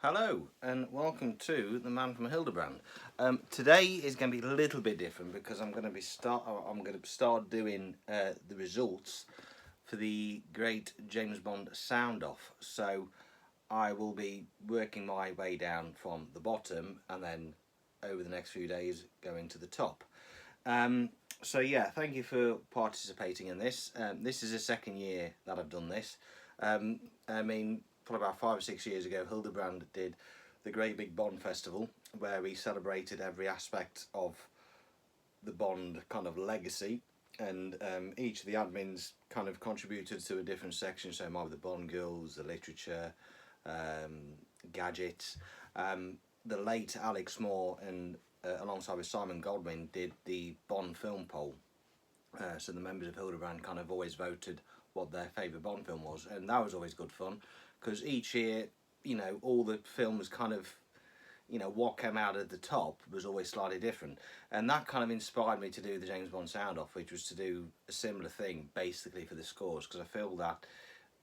Hello and welcome to the Man from Hildebrand. Today is going to be a little bit different because I'm going to start doing the results for the great James Bond sound off. So I will be working my way down from the bottom and then over the next few days going to the top. Um, so yeah, thank you for participating in this. This is the second year that I've done this. Um, I mean, probably about 5 or 6 years ago, Hildebrand did the Great Big Bond Festival, where we celebrated every aspect of the Bond kind of legacy, and each of the admins kind of contributed to a different section. So, might be the Bond girls, the literature, gadgets. The late Alex Moore and alongside with Simon Godwin did the Bond film poll. So the members of Hildebrand kind of always voted what their favourite Bond film was, and that was always good fun because each year, all the films kind of, what came out at the top was always slightly different, and that kind of inspired me to do the James Bond sound off, which was to do a similar thing basically for the scores, because I feel that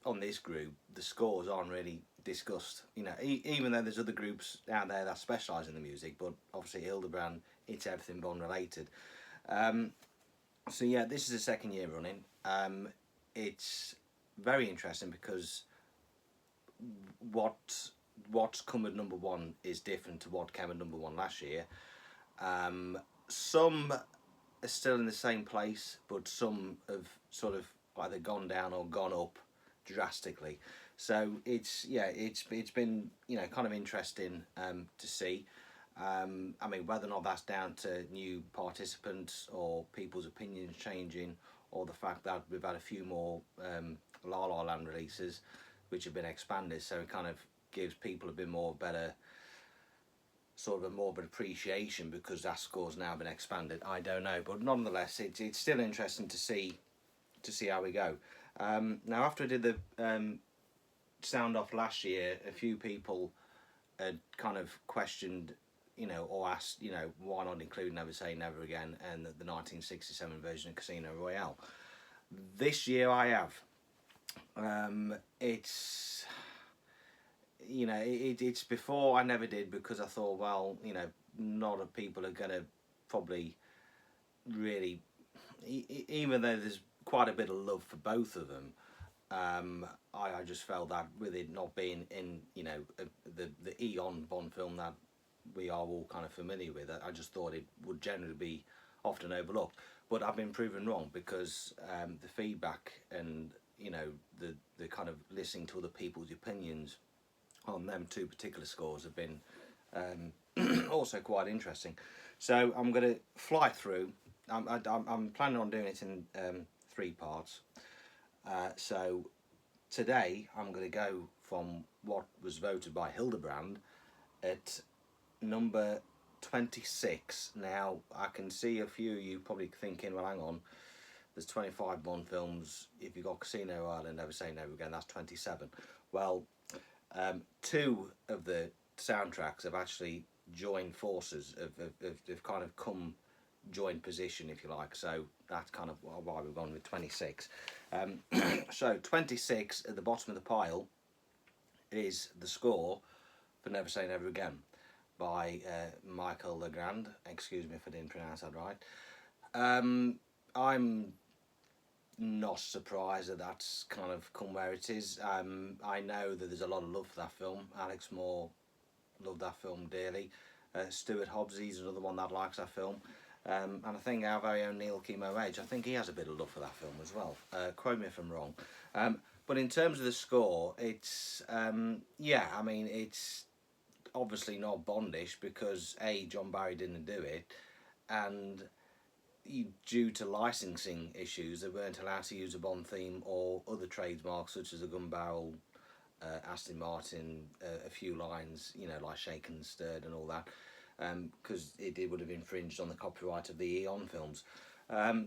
on this group the scores aren't really discussed. Even though there's other groups out there that specialise in the music, but obviously Hildebrand, it's everything Bond related. So yeah, this is the second year running. It's very interesting because what's come at number one is different to what came at number one last year. Some are still in the same place, but some have sort of either gone down or gone up drastically. So it's been kind of interesting to see. I mean, whether or not that's down to new participants or people's opinions changing, or the fact that we've had a few more La La Land releases, which have been expanded, so it kind of gives people a bit more better, sort of a more of an appreciation because that score's now been expanded. I don't know, but nonetheless, it's still interesting to see how we go. Now, after I did the sound off last year, a few people had kind of questioned, or asked, why not include Never Say Never Again and the 1967 version of Casino Royale. This year I have. It's it's before I never did because I thought, well, not a people are gonna probably really, even though there's quite a bit of love for both of them. I just felt that with it not being in the Eon Bond film that we are all kind of familiar with, I just thought it would generally be often overlooked. But I've been proven wrong because the feedback and the kind of listening to other people's opinions on them two particular scores have been also quite interesting. So I'm going to fly through. I'm planning on doing it in 3 parts. So today I'm going to go from what was voted by Hildebrand at number 26. Now I can see a few of you probably thinking, well, hang on, there's 25 Bond films. If you've got Casino Royale and Never Say Never Again, that's 27. Well, 2 of the soundtracks have actually joined forces, have kind of come joint position, if you like. So that's kind of why we've gone with 26. So 26 at the bottom of the pile is the score for Never Say Never Again by Michael Legrand. Excuse me if I didn't pronounce that right. I'm not surprised that that's kind of come where it is. I know that there's a lot of love for that film. Alex Moore loved that film dearly. Stuart Hobbsey's another one that likes that film. And I think our very own Neil Kimo Edge, I think he has a bit of love for that film as well. Quote me if I'm wrong. But in terms of the score, it's it's obviously not Bondish because A, John Barry didn't do it, and due to licensing issues, they weren't allowed to use a Bond theme or other trademarks such as a gun barrel, Aston Martin, a few lines, like shaken and stirred and all that, because it would have infringed on the copyright of the Eon films.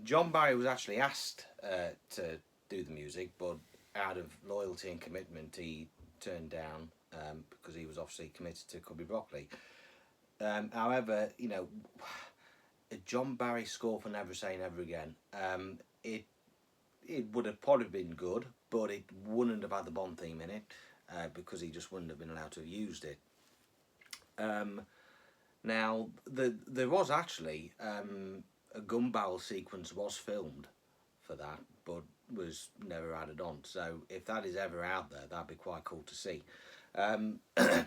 John Barry was actually asked to do the music, but out of loyalty and commitment, he turned down because he was obviously committed to Cubby Broccoli. However, a John Barry score for Never Say Never Again, it would have probably been good, but it wouldn't have had the Bond theme in it because he just wouldn't have been allowed to have used it. Now, there was actually a gun barrel sequence was filmed for that, but was never added on. So if that is ever out there, that'd be quite cool to see.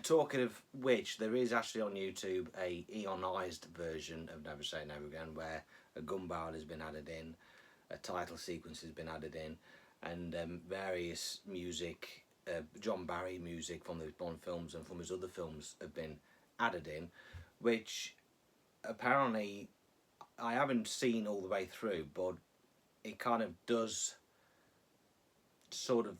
Talking of which, there is actually on YouTube a eonized version of Never Say Never Again, where a gun barrel has been added in, a title sequence has been added in, and various music, John Barry music from the Bond films and from his other films have been added in, which apparently I haven't seen all the way through, but it kind of does sort of,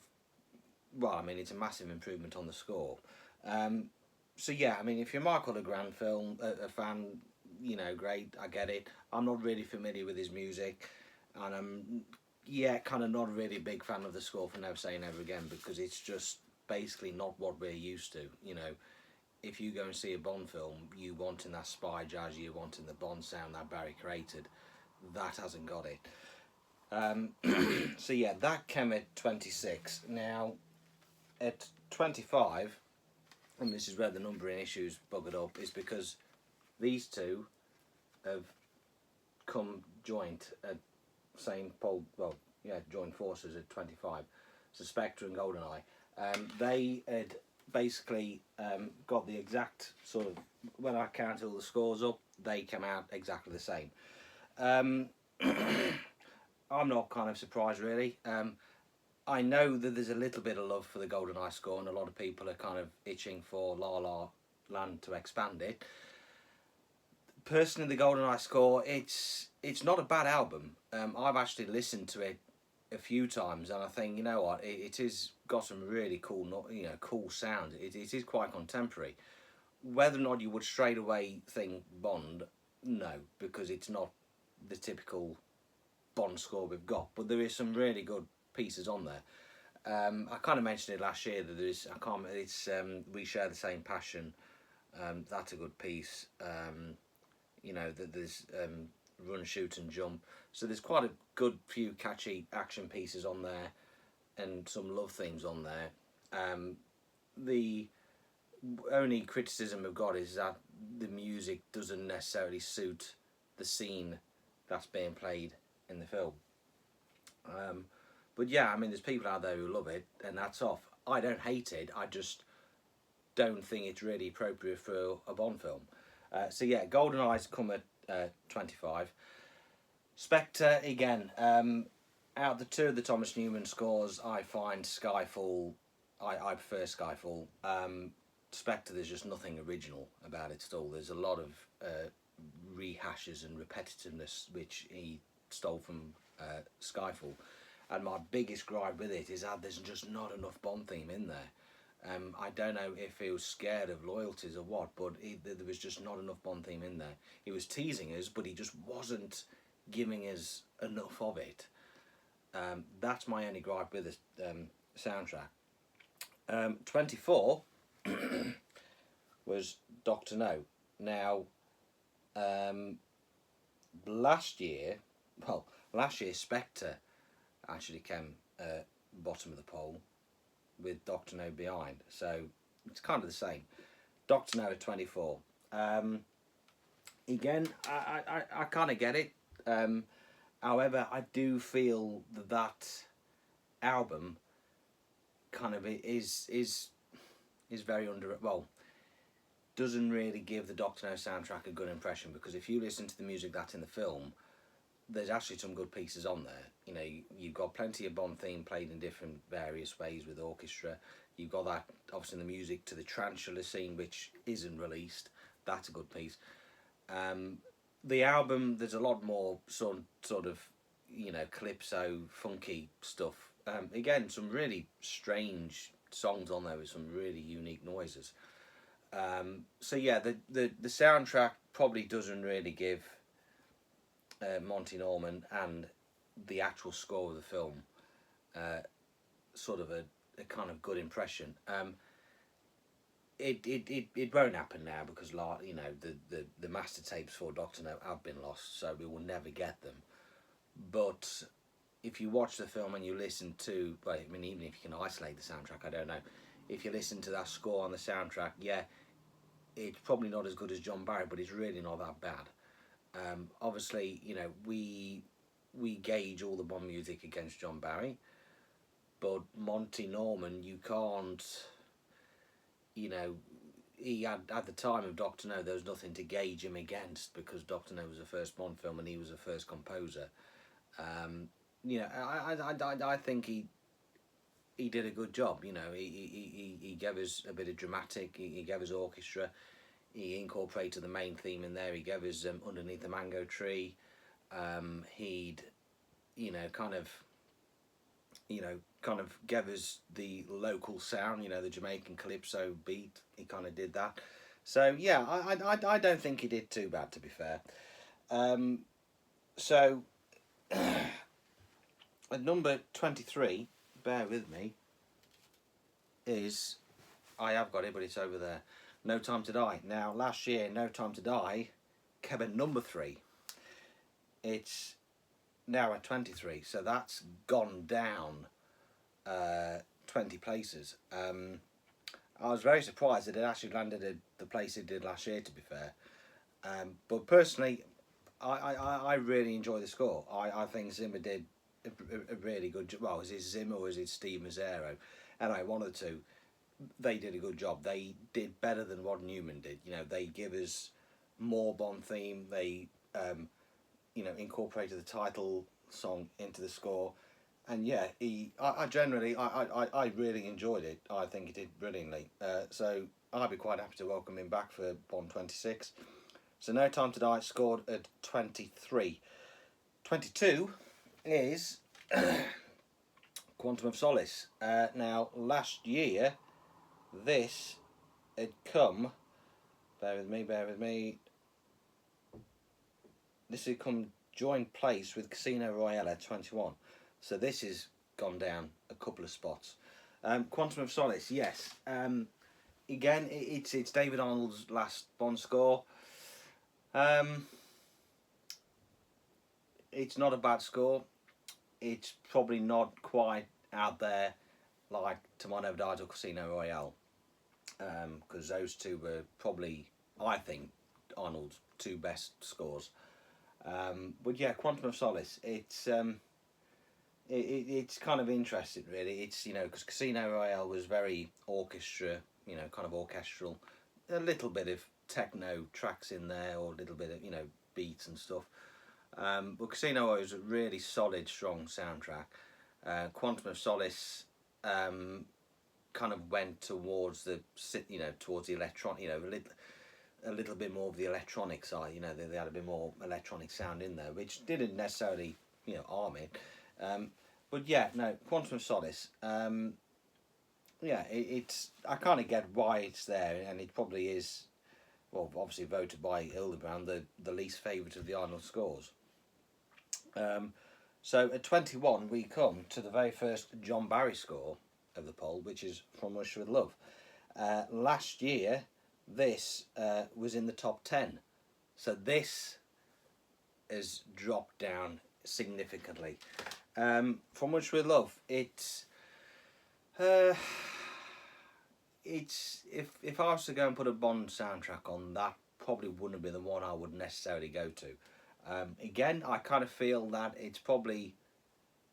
well, I mean, it's a massive improvement on the score. So yeah, I mean, if you're a Michael Legrand a fan, you know, great, I get it. I'm not really familiar with his music, and I'm kind of not really a big fan of the score for Never Say Never Again, because it's just basically not what we're used to. You know, if you go and see a Bond film, you want in that spy jazz, you want in the Bond sound that Barry created. That hasn't got it. So yeah, that came at 26. Now, at 25, and this is where the numbering issues buggered up, is because these two have come joint at joined forces at 25. So Spectre and GoldenEye. They had basically got the exact sort of, when I counted all the scores up, they came out exactly the same. I'm not kind of surprised really. I know that there's a little bit of love for the GoldenEye score, and a lot of people are kind of itching for La La Land to expand it. Personally, the GoldenEye score, it's not a bad album. I've actually listened to it a few times, and I think, you know what, it is got some really cool, cool sound. It is quite contemporary. Whether or not you would straight away think Bond, no, because it's not the typical Bond score we've got. But there is some really good pieces on there. I kind of mentioned it last year that there's We Share the Same Passion. That's a good piece. That there's Run, Shoot and Jump. So there's quite a good few catchy action pieces on there, and some love themes on there. The only criticism we've got is that the music doesn't necessarily suit the scene that's being played in the film. But yeah, I mean, there's people out there who love it, and that's off. I don't hate it, I just don't think it's really appropriate for a Bond film. So yeah, GoldenEye's come at 25. Spectre, again, out of the two of the Thomas Newman scores, I find Skyfall, I prefer Skyfall. Spectre, there's just nothing original about it still. There's a lot of rehashes and repetitiveness which he stole from Skyfall. And my biggest gripe with it is that there's just not enough Bond theme in there. I don't know if he was scared of loyalties or what, but there was just not enough Bond theme in there. He was teasing us, but he just wasn't giving us enough of it. That's my only gripe with the soundtrack. 24 was Dr. No. Now, last year Spectre actually came bottom of the poll, with Dr. No behind, so it's kind of the same. Dr. No at 24. Again, I kind of get it. However, I do feel that album kind of is very doesn't really give the Dr. No soundtrack a good impression, because if you listen to the music that's in the film, there's actually some good pieces on there. You know, you've got plenty of Bond theme played in different various ways with orchestra. You've got that, obviously, the music to the tarantula scene, which isn't released. That's a good piece. The album, there's a lot more sort of, calypso, funky stuff. Again, some really strange songs on there with some really unique noises. So yeah, the soundtrack probably doesn't really give Monty Norman and the actual score of the film sort of a kind of good impression. It won't happen now, because the master tapes for Dr. No have been lost, so we will never get them. But if you watch the film and you listen to, even if you can isolate the soundtrack, I don't know. If you listen to that score on the soundtrack, yeah, it's probably not as good as John Barry, but it's really not that bad. Obviously, we gauge all the Bond music against John Barry, but Monty Norman, you can't, you know, he had, at the time of Doctor No, there was nothing to gauge him against because Doctor No was the first Bond film and he was the first composer. I think he did a good job. He gave us a bit of dramatic. He gave us orchestra. He incorporated the main theme in there. He gave us Underneath the Mango Tree. He'd, kind of gave us the local sound. The Jamaican calypso beat. He kind of did that. So yeah, I don't think he did too bad, to be fair. So at number 23, bear with me, is, I have got it, but it's over there, No Time to Die. Now, last year, No Time to Die came at number 3. It's now at 23, so that's gone down 20 places. I was very surprised that it actually landed at the place it did last year, to be fair. But personally, I really enjoy the score. I think Zimmer did a really good job. Well, is it Zimmer or is it Steve Mazzaro? Anyway, one of the two. They did a good job. They did better than what Newman did. They give us more Bond theme. They, incorporated the title song into the score. And yeah, I generally, I really enjoyed it. I think he did brilliantly. So I'd be quite happy to welcome him back for Bond 26. So No Time to Die scored at 23. 22 is Quantum of Solace. Now, last year, this had come, bear with me, this had come joint place with Casino Royale at 21. So this has gone down a couple of spots. Quantum of Solace, yes. Again, it's David Arnold's last Bond score. It's not a bad score. It's probably not quite out there like Tomorrow Never Dies or Casino Royale, because those two were probably, I think, Arnold's two best scores. But yeah, Quantum of Solace, it's kind of interesting, really. It's, because Casino Royale was very orchestra, kind of orchestral, a little bit of techno tracks in there, or a little bit of, beats and stuff. But Casino Royale was a really solid, strong soundtrack. Quantum of Solace kind of went towards the, towards the electronic, a little bit more of the electronic side. They had a bit more electronic sound in there, which didn't necessarily, harm it. But yeah, no, Quantum of Solace. It's, I kind of get why it's there, and it probably is, well, obviously voted by Hildebrand the least favourite of the Arnold scores. So at 21 we come to the very first John Barry score of the poll, which is From Russia with Love. Last year this was in the top 10, so this has dropped down significantly. From Russia with Love, it's if I was to go and put a Bond soundtrack on, that probably wouldn't be the one I would necessarily go to. Again, I kind of feel that it's probably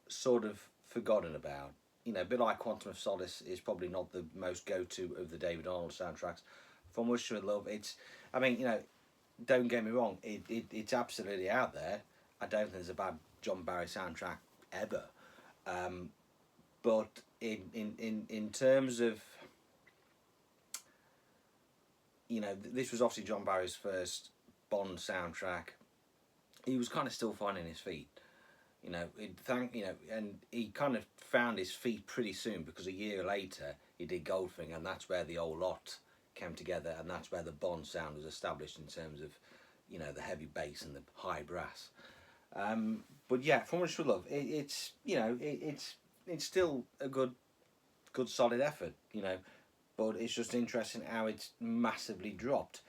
sort of forgotten about. A bit like Quantum of Solace is probably not the most go-to of the David Arnold soundtracks. From Russia with Love, it's, don't get me wrong, it's absolutely out there. I don't think there's a bad John Barry soundtrack ever. But in terms of, this was obviously John Barry's first Bond soundtrack. He was kind of still finding his feet, and he kind of found his feet pretty soon, because a year later he did Goldfinger, and that's where the old lot came together, and that's where the Bond sound was established in terms of, the heavy bass and the high brass. But yeah, From Russia with Love, it's still a good solid effort, but it's just interesting how it's massively dropped.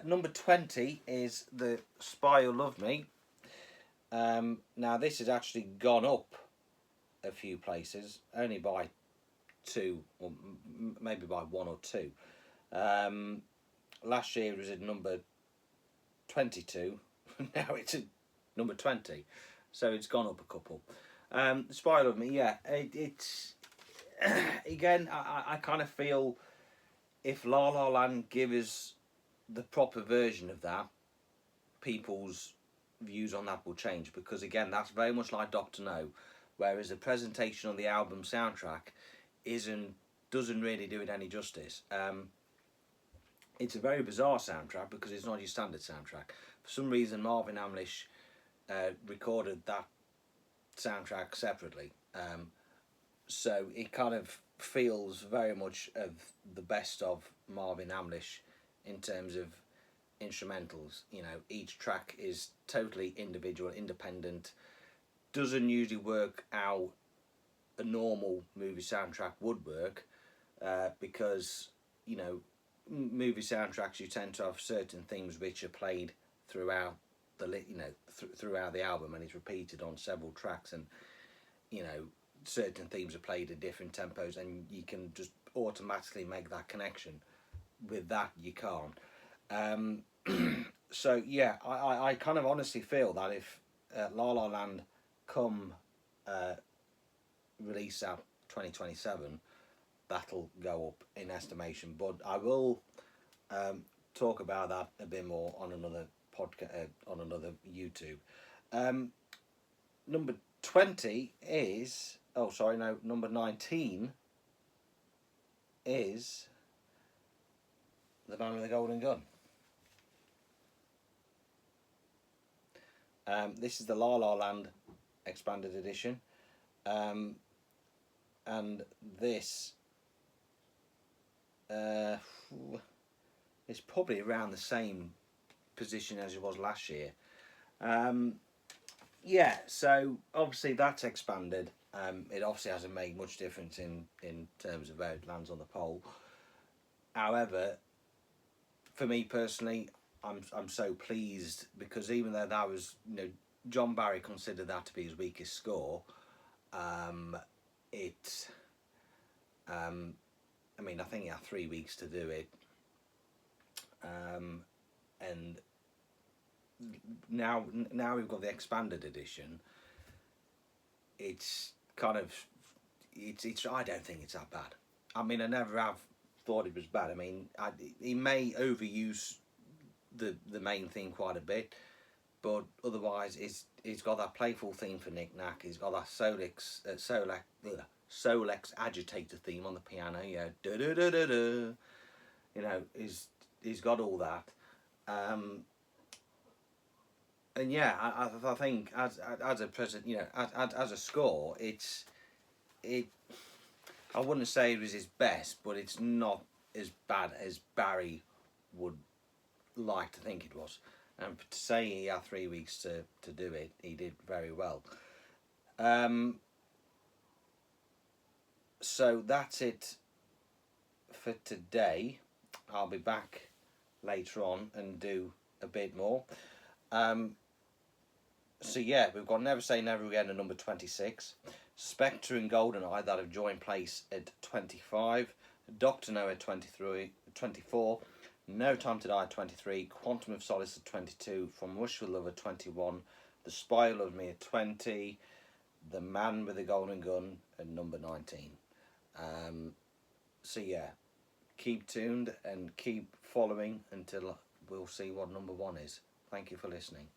Number 20 is The Spy Who Loved Me. Now this has actually gone up a few places, only by 2, or maybe by 1 or 2. last year it was at number 22. Now it's at number 20, so it's gone up a couple. Spy Love Me, yeah, it's again. I kind of feel if La La Land give us the proper version of that, people's views on that will change, because again, that's very much like Doctor No, whereas the presentation on the album soundtrack doesn't really do it any justice. It's a very bizarre soundtrack because it's not your standard soundtrack. For some reason, Marvin Hamlish recorded that soundtrack separately, so it kind of feels very much of the best of Marvin Hamlish in terms of instrumentals. You know, each track is totally individual, independent. Doesn't usually work how a normal movie soundtrack would work, because you know, movie soundtracks, you tend to have certain themes which are played throughout throughout the album, and it's repeated on several tracks, and you know, certain themes are played at different tempos, and you can just automatically make that connection. With that, you can't. So yeah, I kind of honestly feel that if La La Land come release at 2027, that'll go up in estimation. But I will talk about that a bit more on another podcast, on another YouTube. Number 20 is, oh sorry, no, number 19 is The Man with the Golden Gun. This is the La La Land expanded edition, and this is probably around the same position as it was last year. Yeah, so obviously that's expanded. It obviously hasn't made much difference in terms of where it lands on the poll. However, for me personally, I'm so pleased, because even though that was, you know, John Barry considered that to be his weakest score, I mean, I think he had 3 weeks to do it, and now we've got the expanded edition. It's kind of it's I don't think it's that bad. I mean, I never have thought it was bad. I mean, he may overuse the main theme quite a bit, but otherwise he's got that playful theme for Nick Nack. He's got that Solex agitator theme on the piano. Yeah, da da da da da. You know, he's got all that. And yeah, I think as a present, you know, as a score, I wouldn't say it was his best, but it's not as bad as Barry would like to think it was. And to say he had 3 weeks to do it, he did very well. So that's it for today. I'll be back later on and do a bit more. So yeah, we've got Never Say Never Again at number 26. Spectre and Goldeneye that have joined place at 25. Doctor No at 24. No Time to Die at 23. Quantum of Solace at 22. From Rush for Love at 21. The Spy Who Loved Me at 20. The Man with the Golden Gun at number 19. So yeah, keep tuned and keep following until we'll see what number 1 is. Thank you for listening.